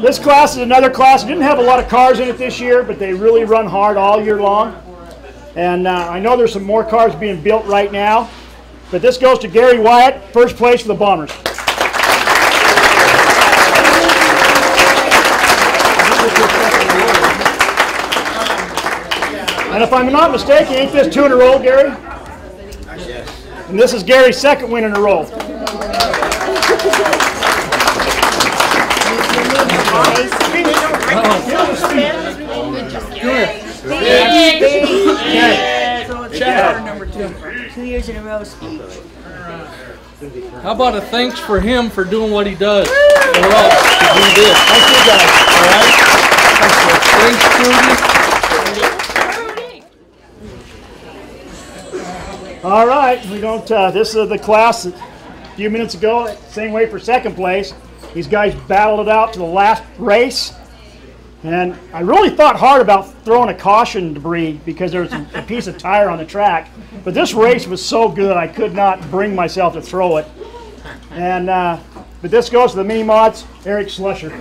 This class is another class. It didn't have a lot of cars in it this year, but they really run hard all year long. And I know there's some more cars being built right now. But this goes to Gary Wyatt, first place for the Bombers. And if I'm not mistaken, ain't this 2 in a row, Gary? Yes. And this is Gary's second win in a row. Chad. Number 2. 2 years in a row, Speech. How about a thanks for him for doing what he does for us to do this? Thank you guys. All right? Thanks, Trudy. All right, we don't. This is the class that a few minutes ago, same way for second place. These guys battled it out to the last race. And I really thought hard about throwing a caution debris because there was a piece of tire on the track. But this race was so good, I could not bring myself to throw it. And but this goes to the mini mods, Eric Slusher.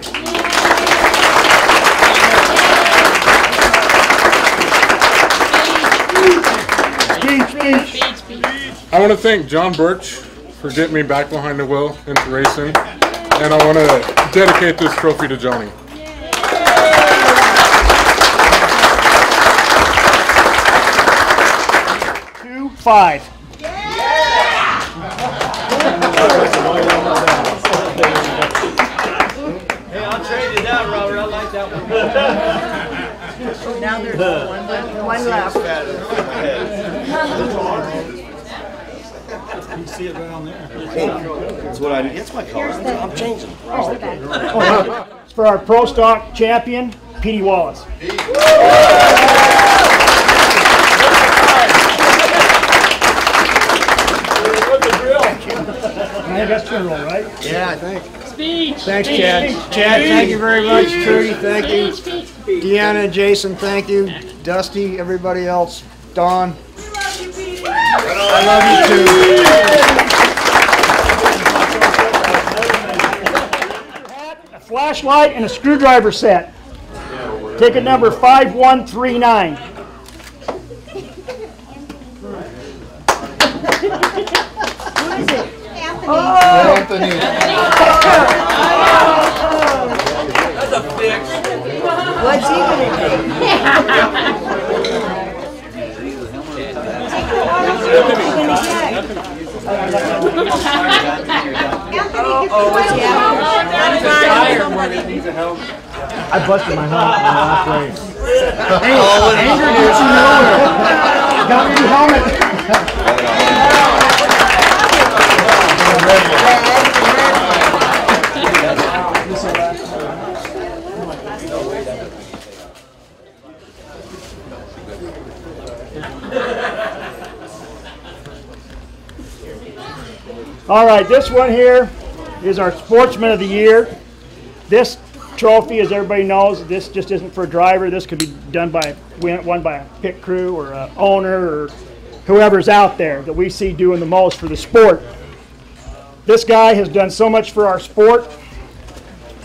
I want to thank John Birch for getting me back behind the wheel into racing. And I want to dedicate this trophy to Johnny. 5. Hey, I'll trade you that, Robert. I like that one. Now there's one left. You see it right on there. That's what I do. That's my car. I'm changing. It's for our Pro Stock champion, Petey Wallace. I think that's turn roll, right? Yeah, I think. Speech. Thanks, Chad. Chad, thank you very much. Trudy, thank you. Deanna, Jason, thank you. Dusty, everybody else. Dawn. I love you too. A flashlight and a screwdriver set. Ticket number 5139. Anthony. That's a fix. What's he going to do? I busted my helmet in the last race. Hey, Andrew gets you nowhere. Got me your helmet. All right, this one here is our Sportsman of the Year. This trophy, as everybody knows, this just isn't for a driver. This could be done by won by a pit crew or an owner or whoever's out there that we see doing the most for the sport. This guy has done so much for our sport.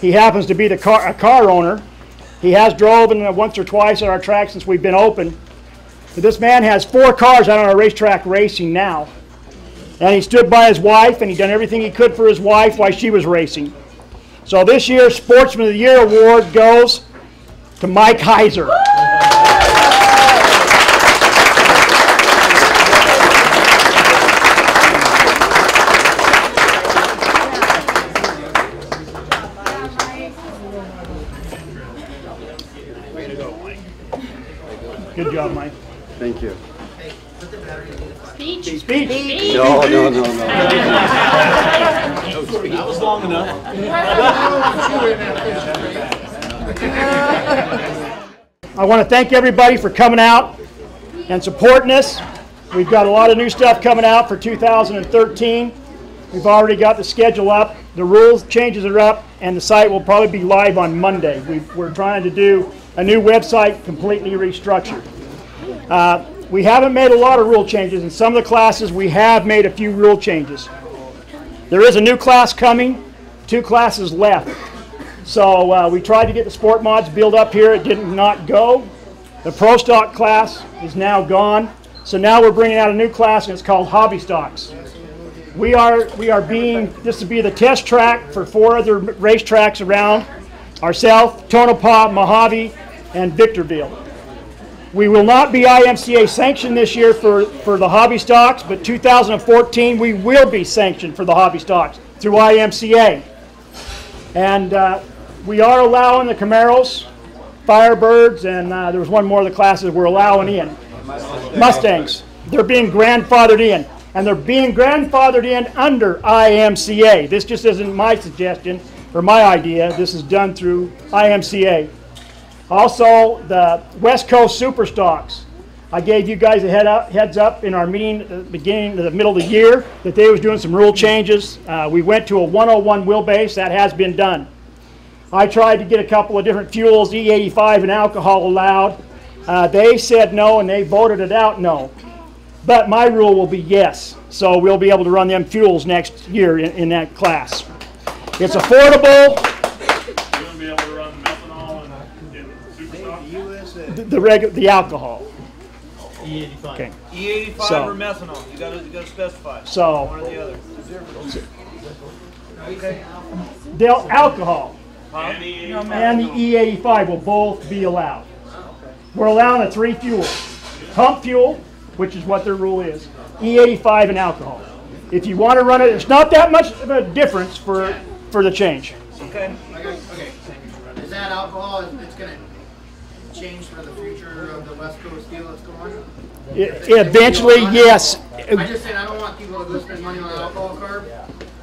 He happens to be a car owner. He has driven once or twice at our track since we've been open. But this man has 4 cars out on our racetrack racing now. And he stood by his wife, and he done everything he could for his wife while she was racing. So this year's Sportsman of the Year award goes to Mike Heiser. Good job, Mike. Thank you. Speech. Speech. No. That was long enough. I want to thank everybody for coming out and supporting us. We've got a lot of new stuff coming out for 2013. We've already got the schedule up. The rules changes are up, and the site will probably be live on Monday. We're trying to do a new website completely restructured. We haven't made a lot of rule changes. In some of the classes, we have made a few rule changes. There is a new class coming, 2 classes left. So we tried to get the sport mods built up here. It did not go. The Pro Stock class is now gone. So now we're bringing out a new class, and it's called Hobby Stocks. This will be the test track for 4 other racetracks around ourselves, Tonopah, Mojave, and Victorville. We will not be IMCA sanctioned this year for the Hobby Stocks, but 2014 we will be sanctioned for the Hobby Stocks through IMCA. And we are allowing the Camaros, Firebirds, and there was one more of the classes we're allowing in. Mustangs. They're being grandfathered in. And they're being grandfathered in under IMCA. This just isn't my suggestion or my idea. This is done through IMCA. Also, the West Coast Super Stocks. I gave you guys a heads up in our meeting at the beginning, the middle of the year, that they was doing some rule changes. We went to a 101 wheelbase. That has been done. I tried to get a couple of different fuels, E85 and alcohol allowed. They said no, and they voted it out no. But my rule will be yes. So we'll be able to run them fuels next year in that class. It's affordable. You're going to be able to run methanol and super stock? The alcohol. E85. Okay. E85 So- or methanol. You gotta specify. So One or the other. Okay. the alcohol And and the E85 will both be allowed. We're allowing the 3 fuels. Pump fuel, which is what their rule is, E85 and alcohol. If you want to run it, it's not that much of a difference for the change. Okay. Okay. Is that alcohol, it's going to change for the future of the West Coast deal that's going? Eventually, yes. I just saying I don't want people to go spend money on an alcohol card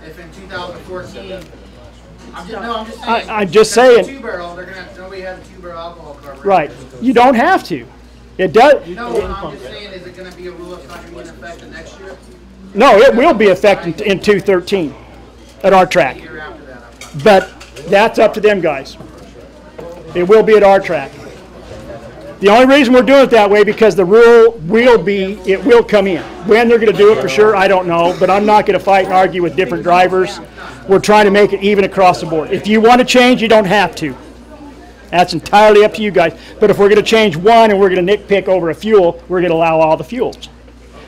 if in 2014. I'm just saying. 2-barrel, they're gonna have nobody has a 2-barrel alcohol card. Right. You don't have to. It does. No, I'm just saying, is it going to be a rule that's not going to be in effect the next year? No, it will be effective in 2013 at our track. The year after that. But that's up to them guys. It will be at our track. The only reason we're doing it that way because the rule will be, it will come in. When they're going to do it for sure, I don't know, but I'm not going to fight and argue with different drivers. We're trying to make it even across the board. If you want to change, you don't have to. That's entirely up to you guys. But if we're going to change one and we're going to nitpick over a fuel, we're going to allow all the fuels.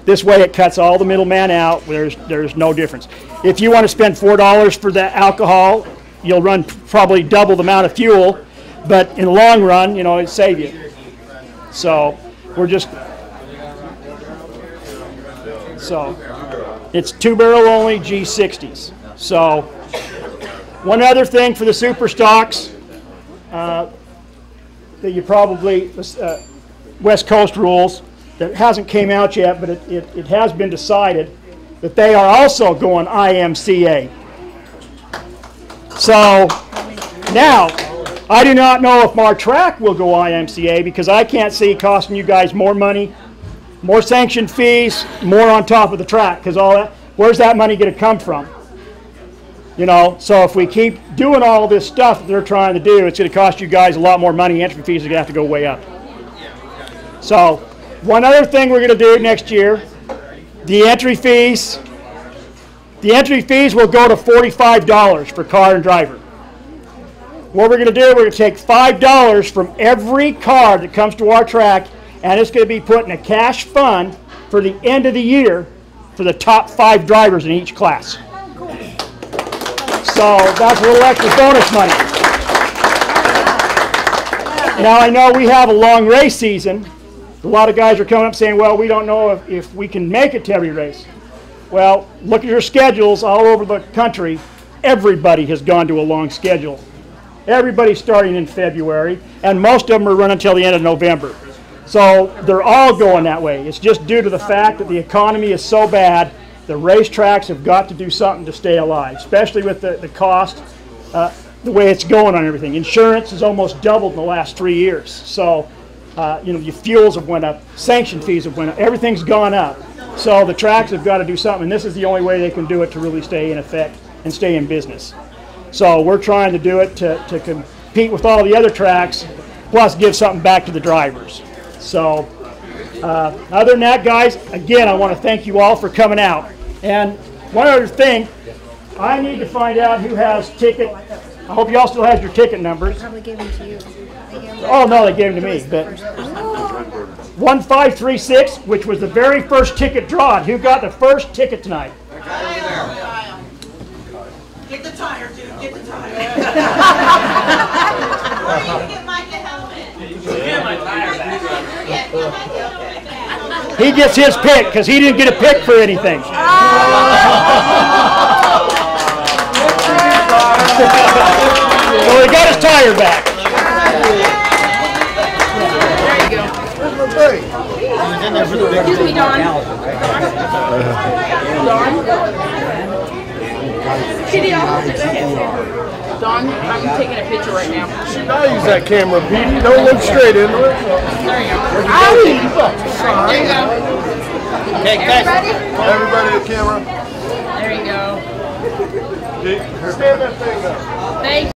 This way it cuts all the middleman out. There's no difference. If you want to spend $4 for the alcohol, you'll run probably double the amount of fuel, but in the long run, you know, it'll save you. So we're just, it's 2-barrel only G60s. So one other thing for the super stocks that you probably, West Coast rules, that hasn't came out yet, but it has been decided that they are also going IMCA. So now, I do not know if our track will go IMCA because I can't see costing you guys more money, more sanction fees, more on top of the track, because all that, where's that money going to come from? You know, so if we keep doing all this stuff that they're trying to do, it's going to cost you guys a lot more money. Entry fees are going to have to go way up. So one other thing we're going to do next year, the entry fees will go to $45 for car and driver. What we're going to do, we're going to take $5 from every car that comes to our track, and it's going to be put in a cash fund for the end of the year for the top 5 drivers in each class. So that's a little extra bonus money. Now I know we have a long race season. A lot of guys are coming up saying, well, we don't know if we can make it to every race. Well, look at your schedules all over the country. Everybody has gone to a long schedule. Everybody's starting in February, and most of them are running until the end of November. So they're all going that way. It's just due to the fact that the economy is so bad, the racetracks have got to do something to stay alive, especially with the cost, the way it's going on everything. Insurance has almost doubled in the last 3 years. So, you know, your fuels have went up, sanction fees have went up, everything's gone up. So the tracks have got to do something, and this is the only way they can do it to really stay in effect and stay in business. So we're trying to do it to compete with all the other tracks, plus give something back to the drivers. So other than that, guys, again, I want to thank you all for coming out. And one other thing, I need to find out who has ticket I hope y'all still has your ticket numbers. Probably gave them to you. Oh no, they gave them to me. But 1536, which was the very first ticket drawn. Who got the first ticket tonight? Get the tire, dude. Get the tire. Get Mike a helmet. Get my tire back. He gets his pick because he didn't get a pick for anything. So he got his tire back. Excuse me, Don. Don, I'm taking a picture right now. I'll use that camera, Petey. Don't look straight into it. There you go. There you go. Okay, guys. Everybody at camera. There you go. Stand that thing up. Thank